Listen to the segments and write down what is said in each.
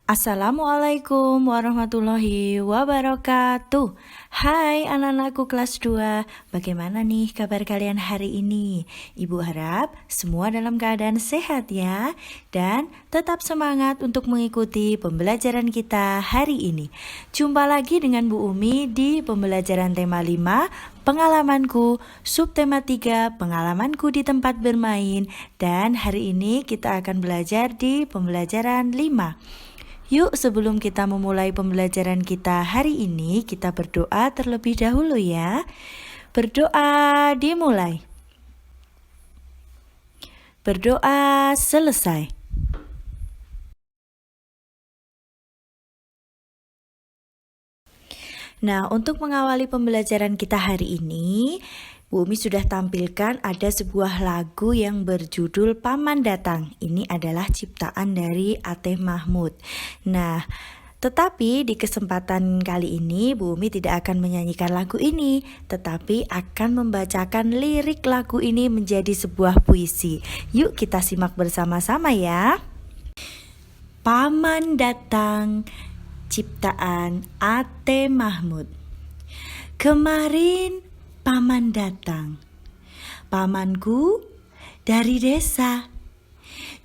Assalamualaikum warahmatullahi wabarakatuh. Hai anak-anakku kelas 2, bagaimana nih kabar kalian hari ini? Ibu harap semua dalam keadaan sehat ya, dan tetap semangat untuk mengikuti pembelajaran kita hari ini. Jumpa lagi dengan Bu Umi di pembelajaran tema 5, pengalamanku, subtema 3, pengalamanku di tempat bermain, dan hari ini kita akan belajar di pembelajaran 5. Yuk, sebelum kita memulai pembelajaran kita hari ini, kita berdoa terlebih dahulu ya. Berdoa dimulai. Berdoa selesai. Nah, untuk mengawali pembelajaran kita hari ini, Bu Umi sudah tampilkan ada sebuah lagu yang berjudul Paman Datang. Ini adalah ciptaan dari Ateh Mahmud. Nah, tetapi di kesempatan kali ini Bu Umi tidak akan menyanyikan lagu ini, tetapi akan membacakan lirik lagu ini menjadi sebuah puisi. Yuk kita simak bersama-sama ya. Paman Datang, ciptaan Ateh Mahmud. Kemarin Paman datang, pamanku dari desa,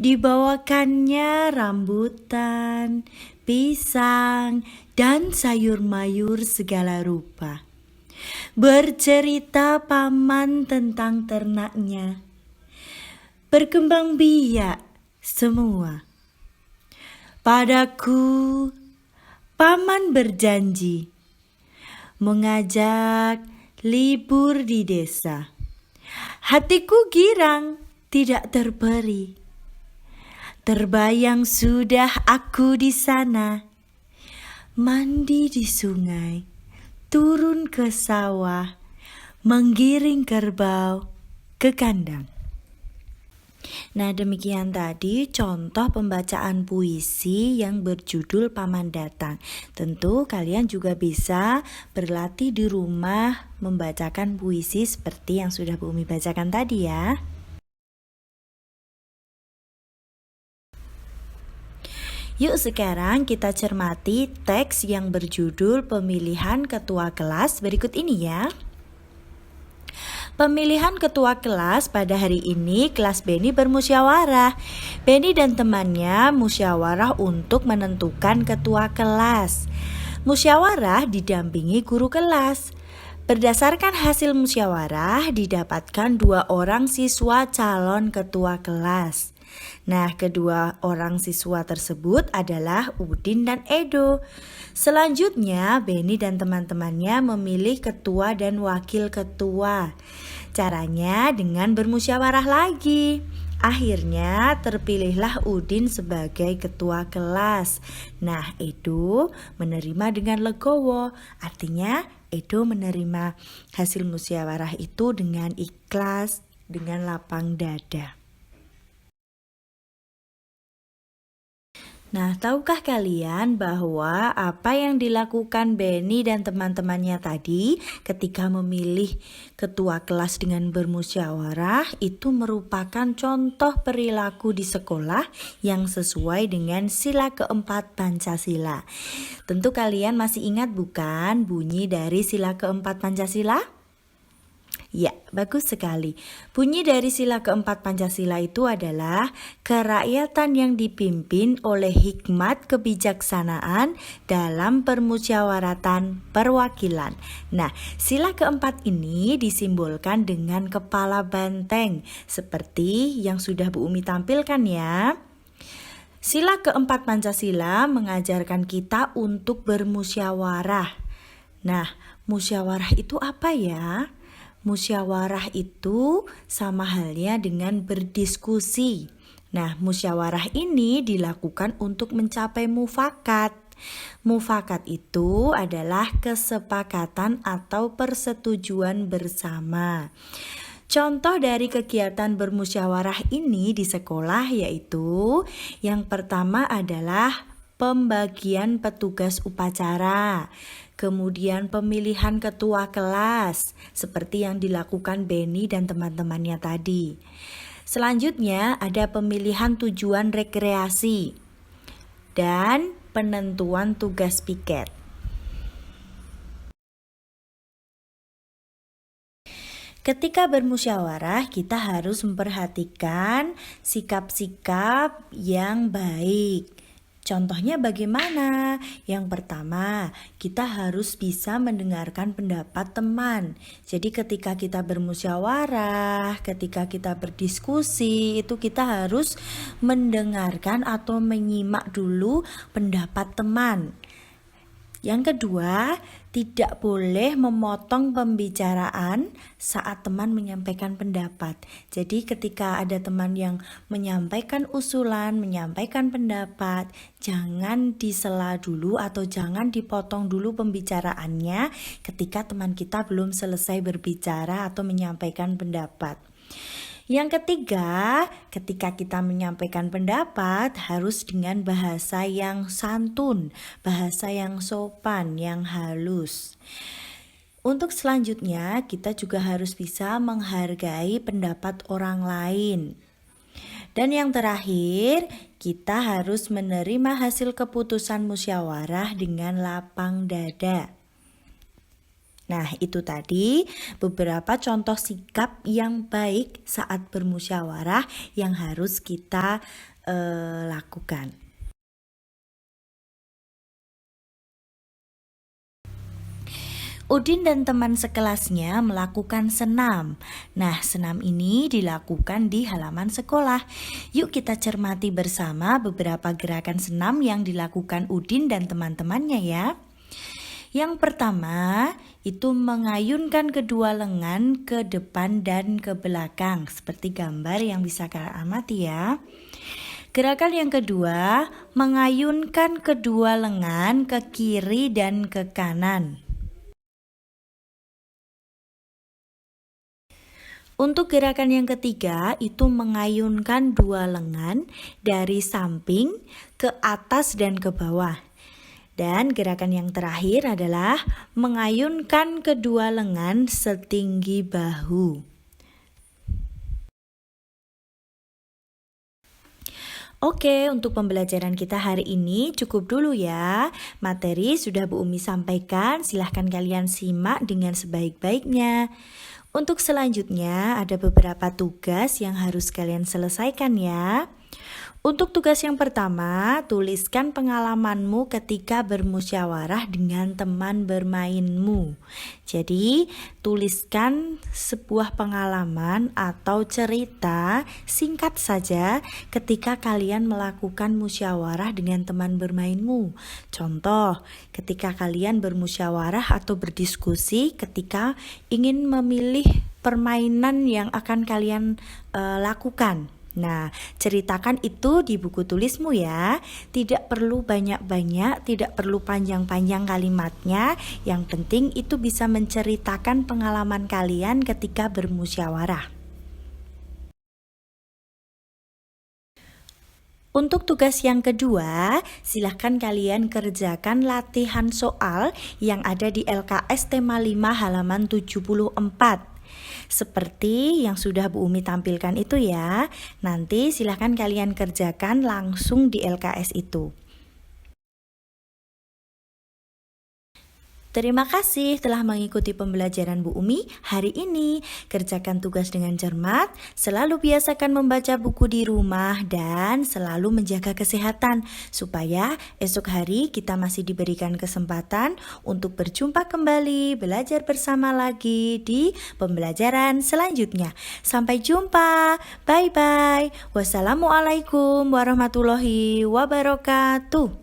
dibawakannya rambutan, pisang, dan sayur mayur segala rupa. Bercerita paman tentang ternaknya, berkembang biak semua. Padaku, paman berjanji mengajak libur di desa. Hatiku girang, tidak terperi. Terbayang sudah aku di sana, mandi di sungai, turun ke sawah, menggiring kerbau ke kandang. Nah, demikian tadi contoh pembacaan puisi yang berjudul Paman Datang. Tentu kalian juga bisa berlatih di rumah membacakan puisi seperti yang sudah Bu Umi bacakan tadi ya. Yuk sekarang kita cermati teks yang berjudul Pemilihan Ketua Kelas berikut ini ya. Pemilihan ketua kelas pada hari ini kelas Beni bermusyawarah. Beni dan temannya musyawarah untuk menentukan ketua kelas. Musyawarah didampingi guru kelas. Berdasarkan hasil musyawarah didapatkan 2 orang siswa calon ketua kelas. Nah, kedua orang siswa tersebut adalah Udin dan Edo. Selanjutnya, Beni dan teman-temannya memilih ketua dan wakil ketua. Caranya dengan bermusyawarah lagi. Akhirnya terpilihlah Udin sebagai ketua kelas. Nah, Edo menerima dengan legowo. Artinya Edo menerima hasil musyawarah itu dengan ikhlas, dengan lapang dada. Nah, tahukah kalian bahwa apa yang dilakukan Beni dan teman-temannya tadi ketika memilih ketua kelas dengan bermusyawarah itu merupakan contoh perilaku di sekolah yang sesuai dengan sila keempat Pancasila. Tentu kalian masih ingat bukan bunyi dari sila keempat Pancasila? Ya, bagus sekali. Bunyi dari sila keempat Pancasila itu adalah kerakyatan yang dipimpin oleh hikmat kebijaksanaan dalam permusyawaratan perwakilan. Nah, sila keempat ini disimbolkan dengan kepala banteng seperti yang sudah Bu Umi tampilkan ya. Sila keempat Pancasila mengajarkan kita untuk bermusyawarah. Nah, musyawarah itu apa ya? Musyawarah itu sama halnya dengan berdiskusi. Nah, musyawarah ini dilakukan untuk mencapai mufakat. Mufakat itu adalah kesepakatan atau persetujuan bersama. Contoh dari kegiatan bermusyawarah ini di sekolah yaitu yang pertama adalah pembagian petugas upacara. Kemudian pemilihan ketua kelas, seperti yang dilakukan Beni dan teman-temannya tadi. Selanjutnya ada pemilihan tujuan rekreasi. Dan penentuan tugas piket. Ketika bermusyawarah, kita harus memperhatikan sikap-sikap yang baik. Contohnya bagaimana? Yang pertama, kita harus bisa mendengarkan pendapat teman. Jadi ketika kita bermusyawarah, ketika kita berdiskusi, itu kita harus mendengarkan atau menyimak dulu pendapat teman. Yang kedua, tidak boleh memotong pembicaraan saat teman menyampaikan pendapat. Jadi ketika ada teman yang menyampaikan usulan, menyampaikan pendapat, jangan disela dulu atau jangan dipotong dulu pembicaraannya ketika teman kita belum selesai berbicara atau menyampaikan pendapat. Yang ketiga, ketika kita menyampaikan pendapat harus dengan bahasa yang santun, bahasa yang sopan, yang halus. Untuk selanjutnya, kita juga harus bisa menghargai pendapat orang lain. Dan yang terakhir, kita harus menerima hasil keputusan musyawarah dengan lapang dada. Nah, itu tadi beberapa contoh sikap yang baik saat bermusyawarah yang harus kita lakukan. Udin dan teman sekelasnya melakukan senam. Nah, senam ini dilakukan di halaman sekolah. Yuk kita cermati bersama beberapa gerakan senam yang dilakukan Udin dan teman-temannya ya. Yang pertama, itu mengayunkan kedua lengan ke depan dan ke belakang, seperti gambar yang bisa kalian amati ya. Gerakan yang kedua, mengayunkan kedua lengan ke kiri dan ke kanan. Untuk gerakan yang ketiga, itu mengayunkan dua lengan dari samping ke atas dan ke bawah. Dan gerakan yang terakhir adalah mengayunkan kedua lengan setinggi bahu. Oke, untuk pembelajaran kita hari ini cukup dulu ya. Materi sudah Bu Umi sampaikan, silahkan kalian simak dengan sebaik-baiknya. Untuk selanjutnya ada beberapa tugas yang harus kalian selesaikan ya. Untuk tugas yang pertama, tuliskan pengalamanmu ketika bermusyawarah dengan teman bermainmu. Jadi, tuliskan sebuah pengalaman atau cerita singkat saja ketika kalian melakukan musyawarah dengan teman bermainmu. Contoh, ketika kalian bermusyawarah atau berdiskusi ketika ingin memilih permainan yang akan kalian lakukan. Nah, ceritakan itu di buku tulismu ya. Tidak perlu banyak-banyak, tidak perlu panjang-panjang kalimatnya. Yang penting itu bisa menceritakan pengalaman kalian ketika bermusyawarah. Untuk tugas yang kedua, silahkan kalian kerjakan latihan soal yang ada di LKS tema 5 halaman 74. Seperti yang sudah Bu Umi tampilkan itu ya. Nanti silahkan kalian kerjakan langsung di LKS itu. Terima kasih telah mengikuti pembelajaran Bu Umi hari ini. Kerjakan tugas dengan cermat, selalu biasakan membaca buku di rumah, dan selalu menjaga kesehatan supaya esok hari kita masih diberikan kesempatan untuk berjumpa kembali, belajar bersama lagi di pembelajaran selanjutnya. Sampai jumpa, bye-bye. Wassalamualaikum warahmatullahi wabarakatuh.